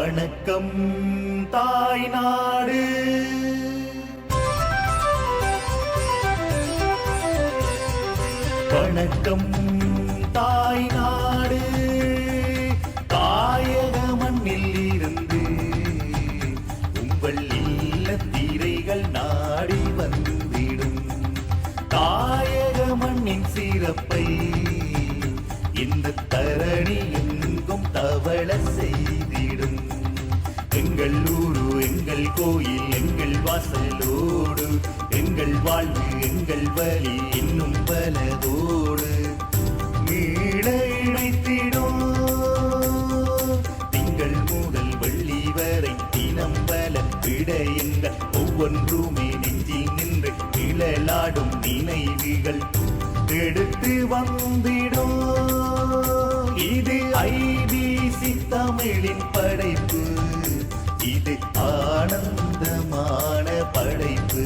வணக்கம் தாய்நாடு. வணக்கம் தாய்நாடு. தாயக மண்ணில் இருந்து உங்கள் இல்லத்தீரைகள் நாடி வந்துவிடும். தாயக மண்ணின் சிறப்பை இந்த தரணி எங்கும் தவள செய்திடும். எங்கள் ஊரு எங்கள் கோயில் எங்கள் வாசலோடு, எங்கள் வாழ்வு எங்கள் வழி இன்னும் பலதோடு மீள இணைத்திடும். திங்கள் முதல் வெள்ளி வரை தினம் பல விடயங்கள் ஒவ்வொன்றுமே நெஞ்சில் நின்று நிழலாடும் நினைவுகள் எடுத்து வந்திடும். இது ஐபிசி தமிழின் படைப்பு, இது ஆனந்தமான படைப்பு.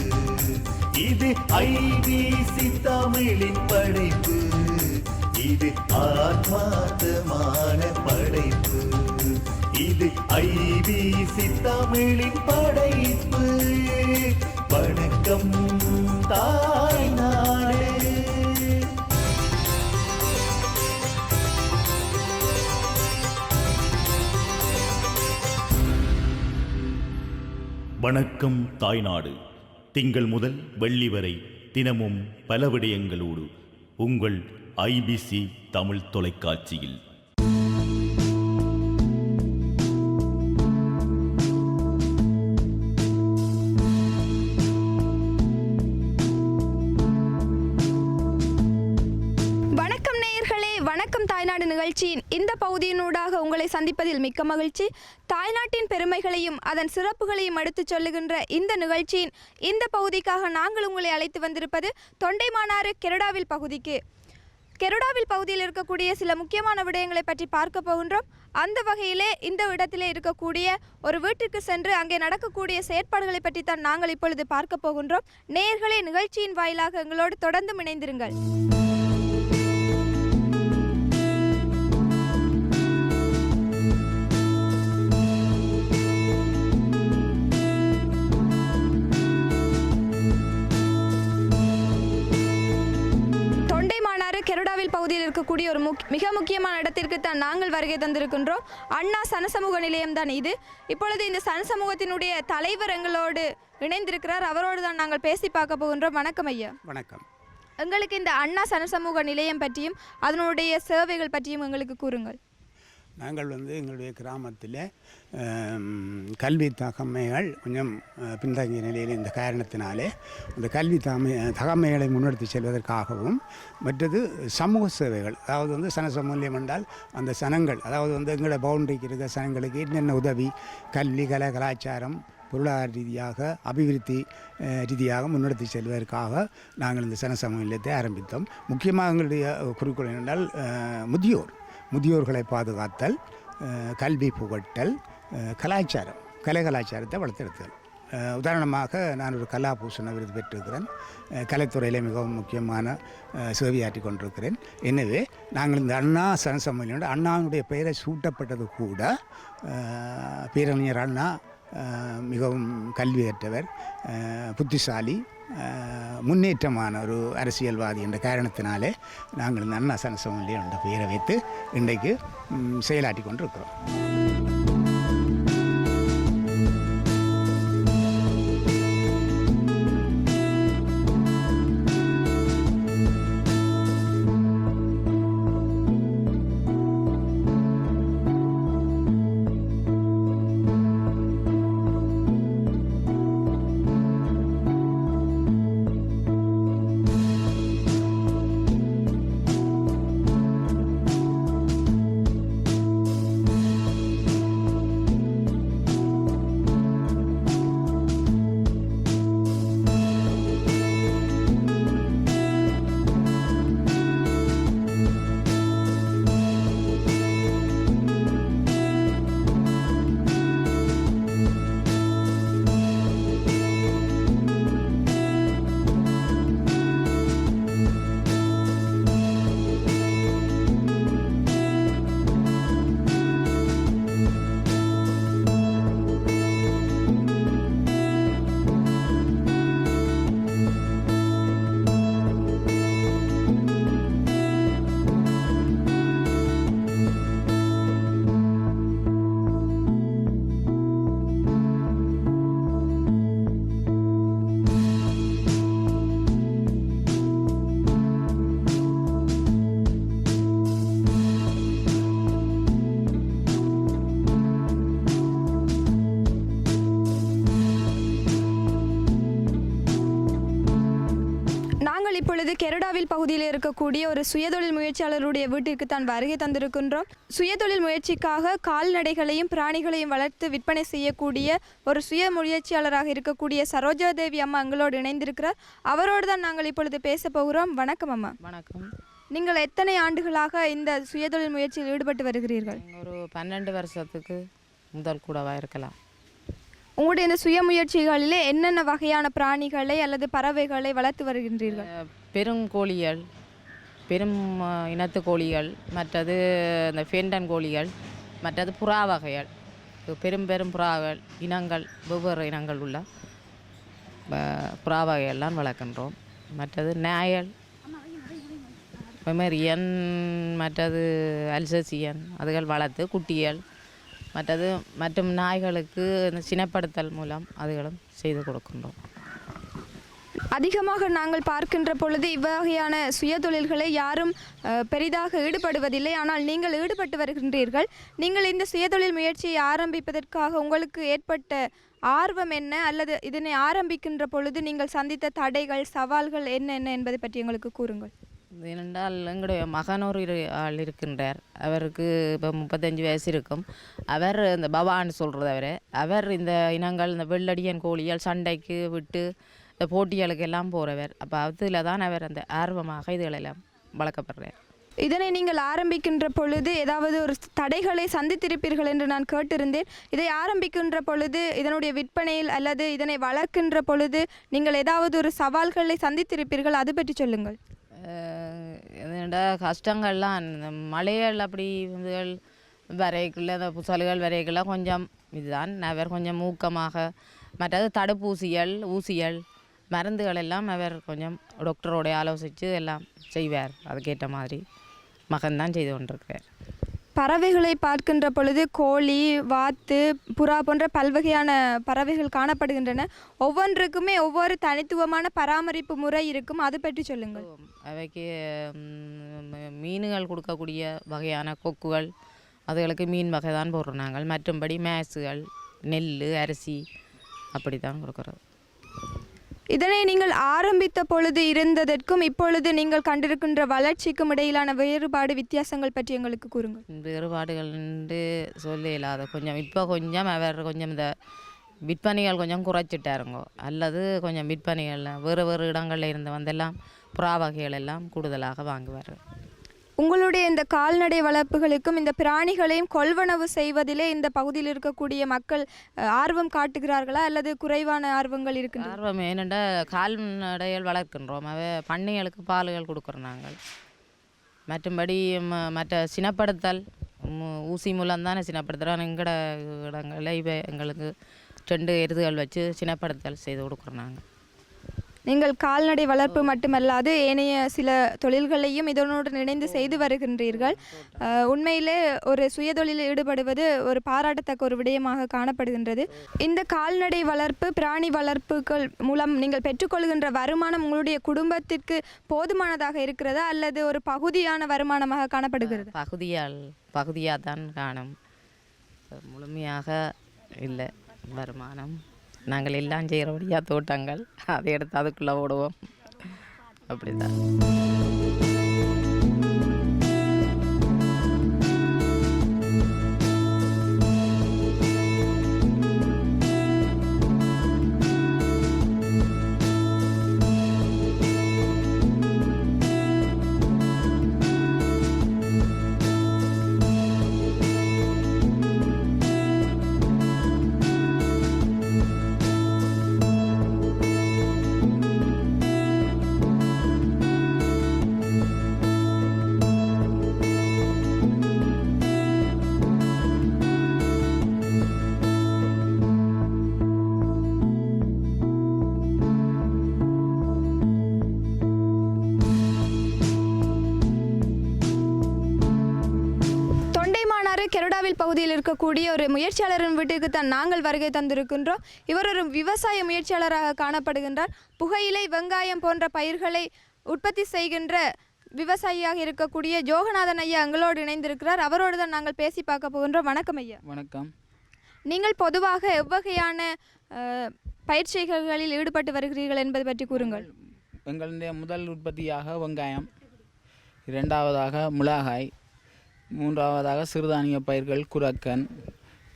இது ஐபிசி தமிழின் படைப்பு, இது ஆத்மார்த்தமான படைப்பு. இது ஐபிசி தமிழின் படைப்பு. வணக்கம் தாய்நாடு. வணக்கம் தாய்நாடு. திங்கள் முதல் வெள்ளி வரை தினமும் பல விடயங்களோடு உங்கள் ஐபிசி தமிழ் தொலைக்காட்சியில். தாய்நாடு நிகழ்ச்சியின் இந்த பகுதியினூடாக உங்களை சந்திப்பதில் மிக்க மகிழ்ச்சி. தாய்நாட்டின் பெருமைகளையும் அதன் சிறப்புகளையும் எடுத்துச் சொல்லுகின்ற இந்த நிகழ்ச்சியின் இந்த பகுதிக்காக நாங்கள் உங்களை அழைத்து வந்திருப்பது தொண்டைமானாறு கெரடாவில் பகுதிக்கு. கெரடாவில் பகுதியில் இருக்கக்கூடிய சில முக்கியமான விடயங்களை பற்றி பார்க்க போகின்றோம். அந்த வகையிலே இந்த இடத்திலே இருக்கக்கூடிய ஒரு வீட்டிற்கு சென்று அங்கே நடக்கக்கூடிய செயற்பாடுகளை பற்றி தான் நாங்கள் இப்பொழுது பார்க்க போகின்றோம். நேயர்களே, நிகழ்ச்சியின் வாயிலாக எங்களோடு தொடர்ந்து இணைந்திருங்கள். கெரடாவில் பகுதியில் இருக்கக்கூடிய ஒரு மிக முக்கியமான இடத்திற்கு தான் நாங்கள் வருகை தந்திருக்கின்றோம். அண்ணா சனசமூக நிலையம் தான் இது. இப்பொழுது இந்த சனசமூகத்தினுடைய தலைவர் எங்களோடு இணைந்திருக்கிறார். அவரோடு தான் நாங்கள் பேசி பார்க்க போகின்றோம். வணக்கம் ஐயா. வணக்கம். எங்களுக்கு இந்த அண்ணா சனசமூக நிலையம் பற்றியும் அதனுடைய சேவைகள் பற்றியும் எங்களுக்கு கூறுங்கள். நாங்கள் எங்களுடைய கிராமத்தில் கல்வி தகமைகள் கொஞ்சம் பின்தங்கிய நிலையில் இந்த காரணத்தினாலே இந்த கல்வி தகமைகளை முன்னெடுத்து செல்வதற்காகவும், மற்றது சமூக சேவைகள், அதாவது சனசமூல்யம் என்றால் அந்த சனங்கள், அதாவது எங்களை பவுண்டரிக்கு இருக்கிற சனங்களுக்கு என்னென்ன உதவி, கல்வி, கலாச்சாரம், பொருளாதார ரீதியாக, அபிவிருத்தி ரீதியாக முன்னெடுத்து செல்வதற்காக நாங்கள் இந்த சனசமூகத்தை ஆரம்பித்தோம். முக்கியமாக எங்களுடைய குறிக்கோள் என்னென்றால் முதியோர்களை பாதுகாத்தல், கல்வி புகட்டல், கலாச்சாரத்தை வளர்த்தெடுத்தல். உதாரணமாக நான் ஒரு கலாபூஷண விருது பெற்றிருக்கிறேன். கலைத்துறையில் மிகவும் முக்கியமான சேவையாற்றி கொண்டிருக்கிறேன். எனவே நாங்கள் இந்த அண்ணா சனசமூகத்தோட அண்ணாவுடைய பெயரை சூட்டப்பட்டது கூட பேரறிஞர் அண்ணா மிகவும் கல்வியற்றவர், புத்திசாலி, முன்னேற்றமான ஒரு அரசியல்வாதி என்ற காரணத்தினாலே நாங்கள் இந்த அண்ணா சனசமூகம் என்ற பெயரை வைத்து இன்றைக்கு செயலாற்றி கொண்டிருக்கிறோம். இப்பொழுது கெரடாவில் பகுதியில் இருக்கக்கூடிய ஒரு சுயதொழில் முயற்சியாளருடைய வீட்டிற்கு தான் வருகை தந்திருக்கின்றோம். சுயதொழில் முயற்சிக்காக கால்நடைகளையும் பிராணிகளையும் வளர்த்து விற்பனை செய்யக்கூடிய ஒரு சுய முயற்சியாளராக இருக்கக்கூடிய சரோஜாதேவி அம்மா எங்களோடு இணைந்திருக்கிறார். அவரோடு தான் நாங்கள் இப்பொழுது பேச போகிறோம். வணக்கம் அம்மா. வணக்கம். நீங்கள் எத்தனை ஆண்டுகளாக இந்த சுயதொழில் முயற்சியில் ஈடுபட்டு வருகிறீர்கள்? ஒரு 12 வருஷத்துக்கு முதல் கூடவா இருக்கலாம். உங்களுடைய இந்த சுய முயற்சிகளிலே என்னென்ன வகையான பிராணிகளை அல்லது பறவைகளை வளர்த்து வருகின்றீர்கள்? பெருங்கோழிகள், பெரும் இனத்து கோழிகள், மற்றது இந்த ஃபெண்டன் கோழிகள், மற்றது புறா வகைகள், பெரும் பெரும் புறாக்கள் இனங்கள், வெவ்வேறு இனங்கள் உள்ள புறா வகையெல்லாம் வளர்க்கின்றோம். மற்றது நாயல், பொமேரியன், மற்றது அல்சசியன் அதுகள் வளர்த்து குட்டிகள், மற்றது மற்றும் நாய்களுக்கு இந்த சினப்படுத்தல் மூலம் அதுகளும் செய்து கொடுக்கின்றோம். அதிகமாக நாங்கள் பார்க்கின்ற பொழுது இவ்வகையான சுயதொழில்களை யாரும் பெரிதாக ஈடுபடுவதில்லை. ஆனால் நீங்கள் ஈடுபட்டு வருகின்றீர்கள். நீங்கள் இந்த சுயதொழில் முயற்சியை ஆரம்பிப்பதற்காக உங்களுக்கு ஏற்பட்ட ஆர்வம் என்ன, அல்லது இதனை ஆரம்பிக்கின்ற பொழுது நீங்கள் சந்தித்த தடைகள் சவால்கள் என்னென்ன என்பதை பற்றி எங்களுக்கு கூறுங்கள். ஏனென்றால் எங்களுடைய மகன் ஒரு ஆள் இருக்கின்றார். அவருக்கு இப்போ 35 வயசு இருக்கும். அவர் இந்த பவான்னு சொல்கிறது அவர் இந்த இனங்கள் இந்த வெள்ளடியன் கோழிகள் சண்டைக்கு விட்டு இந்த போட்டிகளுக்கு எல்லாம் போகிறவர். அப்போ அதில் தான் அவர் அந்த ஆர்வமாக இதுகளெல்லாம் வளர்க்கப்படுறார். இதனை நீங்கள் ஆரம்பிக்கின்ற பொழுது ஏதாவது ஒரு தடைகளை சந்தித்திருப்பீர்கள் என்று நான் கேட்டிருந்தேன். இதை ஆரம்பிக்கின்ற பொழுது இதனுடைய விற்பனையில் அல்லது இதனை வளர்க்கின்ற பொழுது நீங்கள் ஏதாவது ஒரு சவால்களை சந்தித்திருப்பீர்கள், அது பற்றி சொல்லுங்கள். என்னடா கஷ்டங்கள்லாம் இந்த மலைகள் அப்படி இதுகள் வரைக்குள்ள அந்த புசல்கள் வரைக்குள்ள கொஞ்சம் இதுதான் அவர் கொஞ்சம் ஊக்கமாக, மற்றது தடுப்பூசிகள் ஊசிகள் மருந்துகள் எல்லாம் அவர் கொஞ்சம் டாக்டரோட ஆலோசித்து எல்லாம் செய்வார். அதுக்கேற்ற மாதிரி மகன்தான் செய்து கொண்டிருக்கிறார். பறவைகளை பார்க்கின்ற பொழுது கோழி, வாத்து, புறா போன்ற பல்வகையான பறவைகள் காணப்படுகின்றன. ஒவ்வொன்றுக்குமே ஒவ்வொரு தனித்துவமான பராமரிப்பு முறை இருக்கும், அது பற்றி சொல்லுங்கள். அவைக்கு மீன்கள் கொடுக்கக்கூடிய வகையான கொக்குகள் அதுகளுக்கு மீன் வகை தான் போடுறோம் நாங்கள். மற்றும்படி மேசுகள், நெல், அரிசி அப்படி தான் கொடுக்குறது. இதனை நீங்கள் ஆரம்பித்த பொழுது இருந்ததற்கும் இப்பொழுது நீங்கள் கண்டிருக்கின்ற வளர்ச்சிக்கும் இடையிலான வேறுபாடு வித்தியாசங்கள் பற்றி எங்களுக்கு கூறுங்கள். வேறுபாடுகள் சொல்ல இல்லாத கொஞ்சம் இப்போ கொஞ்சம் அவர் கொஞ்சம் இந்த விற்பனைகள் கொஞ்சம் குறைச்சிட்டாருங்கோ, அல்லது கொஞ்சம் விற்பனைகள் வேறு வேறு இடங்களில் இருந்து வந்தெல்லாம் புறா வகைகள் எல்லாம் கூடுதலாக வாங்குவார். உங்களுடைய இந்த கால்நடை வளர்ப்புகளுக்கும் இந்த பிராணிகளையும் கொள்வனவு செய்வதிலே இந்த பகுதியில் இருக்கக்கூடிய மக்கள் ஆர்வம் காட்டுகிறார்களா, அல்லது குறைவான ஆர்வங்கள் இருக்கின்றன? ஆர்வம் ஏனெண்டா கால்நடைகள் வளர்க்கின்றோம், அவை பண்ணைகளுக்கு பால்கள் கொடுக்குறோம் நாங்கள். மற்றும்படி மற்ற சினப்படுத்தல் ஊசி மூலம் தானே சினப்படுத்துகிறோம். எங்கட இடங்களில் இவை எங்களுக்கு 2 எருதுகள் வச்சு சினப்படுத்தல் செய்து கொடுக்குறோம் நாங்கள். நீங்கள் கால்நடை வளர்ப்பு மட்டுமல்லாது ஏனைய சில தொழில்களையும் இதனோடு இணைந்து செய்து வருகின்றீர்கள். உண்மையிலே ஒரு சுயதொழிலில் ஈடுபடுவது ஒரு பாராட்டத்தக்க ஒரு விடயமாக காணப்படுகின்றது. இந்த கால்நடை வளர்ப்பு, பிராணி வளர்ப்புகள் மூலம் நீங்கள் பெற்றுக்கொள்கின்ற வருமானம் உங்களுடைய குடும்பத்திற்கு போதுமானதாக இருக்கிறதா, அல்லது ஒரு பகுதியான வருமானமாக காணப்படுகிறது? பகுதியாக தான் காணும், முழுமையாக இல்லை வருமானம். நாங்கள் எல்லாம் செய்கிறபடியாக தோட்டங்கள் அதை எடுத்து அதுக்குள்ளே ஓடுவோம், அப்படி தான். கெரடாவில் பகுதியில் இருக்கக்கூடிய ஒரு முயற்சியாளரின் வீட்டுக்கு தான் நாங்கள் வருகை தந்திருக்கின்றோம். இவர் ஒரு விவசாய முயற்சியாளராக காணப்படுகின்றார். புகையிலை, வெங்காயம் போன்ற பயிர்களை உற்பத்தி செய்கின்ற விவசாயியாக இருக்கக்கூடிய ஜோகநாதன் ஐயா எங்களோடு இணைந்திருக்கிறார். அவரோடு தான் நாங்கள் பேசி பார்க்க போகின்றோம். வணக்கம் ஐயா. வணக்கம். நீங்கள் பொதுவாக எவ்வகையான பயிற்சிகளில் ஈடுபட்டு வருகிறீர்கள் என்பது பற்றி கூறுங்கள். எங்களுடைய முதல் உற்பத்தியாக வெங்காயம், இரண்டாவதாக மிளகாய், மூன்றாவதாக சிறுதானிய பயிர்கள், குரக்கன்,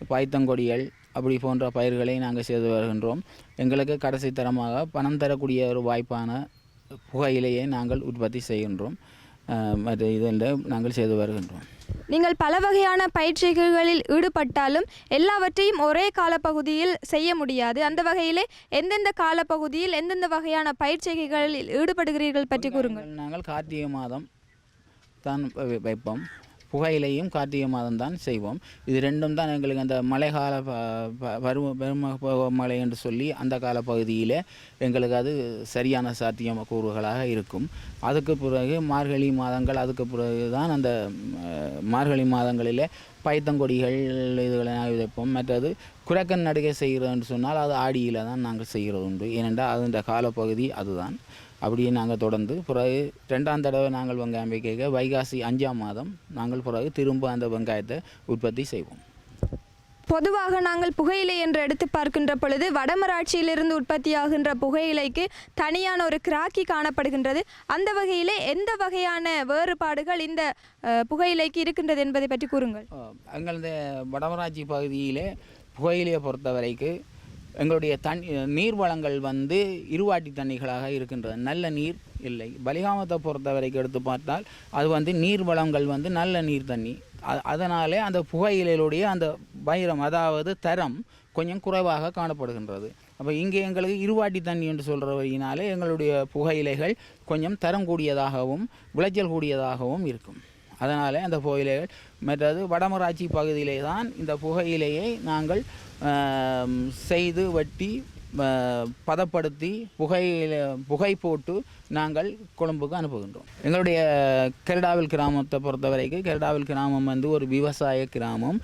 பாய்த்தங்கொடிகள் அப்படி போன்ற பயிர்களை நாங்கள் செய்து வருகின்றோம். எங்களுக்கு கடைசி தரமாக பணம் தரக்கூடிய ஒரு வாய்ப்பான புகையிலையை நாங்கள் உற்பத்தி செய்கின்றோம். மற்ற இதில் நாங்கள் செய்து வருகின்றோம். நீங்கள் பல வகையான பயிற்சிகளில் ஈடுபட்டாலும் எல்லாவற்றையும் ஒரே காலப்பகுதியில் செய்ய முடியாது. அந்த வகையிலே எந்தெந்த காலப்பகுதியில் எந்தெந்த வகையான பயிற்சிகளில் ஈடுபடுகிறீர்கள் பற்றி கூறுங்கள். நாங்கள் கார்த்திகை மாதம் தான் வைப்போம். புகையிலையும் கார்த்திகை மாதம் தான் செய்வோம். இது ரெண்டும் தான் எங்களுக்கு அந்த மழைக்கால மழை என்று சொல்லி அந்த காலப்பகுதியில் எங்களுக்கு அது சரியான சாத்தியம் கூறுகளாக இருக்கும். அதுக்கு பிறகு மார்கழி மாதங்கள், அதுக்கு பிறகு தான் அந்த மார்கழி மாதங்களில் பைத்தங்கொடிகள் இதுகளை நாங்கள் விதைப்போம். மற்றது குரக்கன் நடுகை செய்கிறதுன்னு சொன்னால் அது ஆடியில் தான் நாங்கள் செய்கிறது உண்டு. ஏனென்றால் அது காலப்பகுதி அதுதான். அப்படியே நாங்கள் தொடர்ந்து பிறகு 2ஆம் தடவை நாங்கள் வெங்காயம் வைக்க வைகாசி 5ஆம் மாதம் நாங்கள் பிறகு திரும்ப அந்த வெங்காயத்தை உற்பத்தி செய்வோம். பொதுவாக நாங்கள் புகையிலை என்று எடுத்து பார்க்கின்ற பொழுது வடமராட்சியிலிருந்து உற்பத்தியாகின்ற புகையிலைக்கு தனியான ஒரு கிராக்கி காணப்படுகின்றது. அந்த வகையிலே எந்த வகையான வேறுபாடுகள் இந்த புகையிலைக்கு இருக்கின்றது என்பதை பற்றி கூறுங்கள். எங்களது வடமராட்சி பகுதியிலே புகையிலையை பொறுத்த வரைக்கும் எங்களுடைய நீர் வளங்கள் இருவாட்டி தண்ணிகளாக இருக்கின்றது. நல்ல நீர் இல்லை. பலிகாமத்தை பொறுத்த வரைக்கும் எடுத்து பார்த்தால் அது நீர் வளங்கள் நல்ல நீர் தண்ணி. அதனாலே அந்த புகையிலையுடைய அந்த வைரம் அதாவது தரம் கொஞ்சம் குறைவாக காணப்படுகின்றது. அப்போ இங்கே எங்களுக்கு இருவாட்டி தண்ணி என்று சொல்கிறவரினாலே எங்களுடைய புகையிலைகள் கொஞ்சம் தரம் கூடியதாகவும் விளைச்சல் கூடியதாகவும் இருக்கும். அதனால் அந்த புகையிலைகள் மற்றது வடமராட்சி பகுதியிலே தான் இந்த புகையிலையை நாங்கள் செய்து வெட்டி பதப்படுத்தி புகை போட்டு நாங்கள் கொழும்புக்கு அனுப்புகின்றோம். எங்களுடைய கெரடாவில் கிராமத்தை பொறுத்த வரைக்கும் கெரடாவில் கிராமம் ஒரு விவசாய கிராமம்.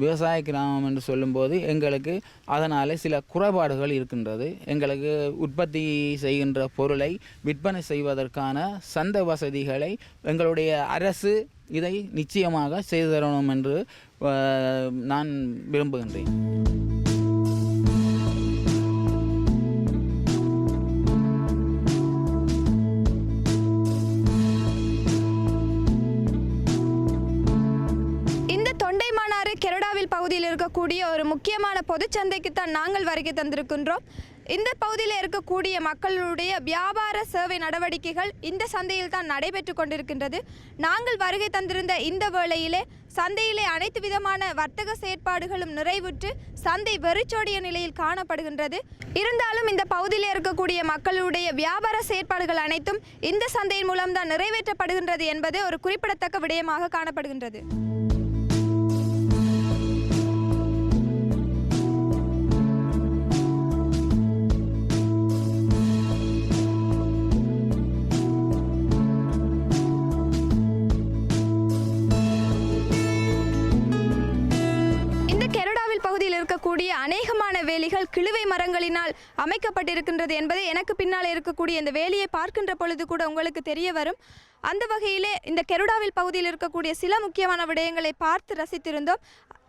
விவசாய கிராமம் என்று சொல்லும்போது எங்களுக்கு அதனால் சில குறைபாடுகள் இருக்கின்றது. எங்களுக்கு உற்பத்தி செய்கின்ற பொருளை விற்பனை செய்வதற்கான சந்தை வசதிகளை எங்களுடைய அரசு இதை நிச்சயமாக செய்து தரணும் என்று நான் விரும்புகின்றேன். கெரடாவில் பகுதியில் இருக்கக்கூடிய ஒரு முக்கியமான பொதுச்சந்தைக்கு தான் நாங்கள் வருகை தந்திருக்கின்றோம். இந்த பகுதியில் இருக்கக்கூடிய மக்களுடைய வியாபார சேவை நடவடிக்கைகள் இந்த சந்தையில் தான் நடைபெற்று கொண்டிருக்கின்றது. நாங்கள் வருகை தந்திருந்த இந்த வேளையிலே சந்தையிலே அனைத்து விதமான வர்த்தக செயற்பாடுகளும் நிறைவுற்று சந்தை வெறிச்சோடிய நிலையில் காணப்படுகின்றது. இருந்தாலும் இந்த பகுதியில் இருக்கக்கூடிய மக்களுடைய வியாபார செயற்பாடுகள் அனைத்தும் இந்த சந்தையின் மூலம்தான் நிறைவேற்றப்படுகின்றது என்பது ஒரு குறிப்பிடத்தக்க விடயமாக காணப்படுகின்றது. இருக்கக்கூடிய அநேகமான வேலிகள் கிழுவை மரங்களினால் அமைக்கப்பட்டிருக்கின்றது என்பது எனக்கு பின்னால் இருக்கக்கூடிய இந்த வேலியை பார்க்கின்ற பொழுது கூட உங்களுக்கு தெரிய வரும். அந்த வகையிலே இந்த கெரடாவில் பகுதியில் இருக்கக்கூடிய சில முக்கியமான விடயங்களை பார்த்து ரசித்திருந்தோம்.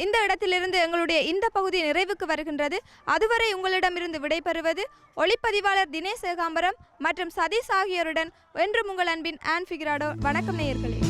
இந்த இடத்திலிருந்து எங்களுடைய இந்த பகுதி நிறைவுக்கு வருகின்றது. அதுவரை உங்களிடமிருந்து விடைபெறுவது ஒளிப்பதிவாளர் தினேஷ் ஏகாம்பரம் மற்றும் சதீஷ் ஆகியோருடன் என்றும் உங்கள் அன்பின் ஆன் ஃபிகராடோ. வணக்கம் நேயர்களே.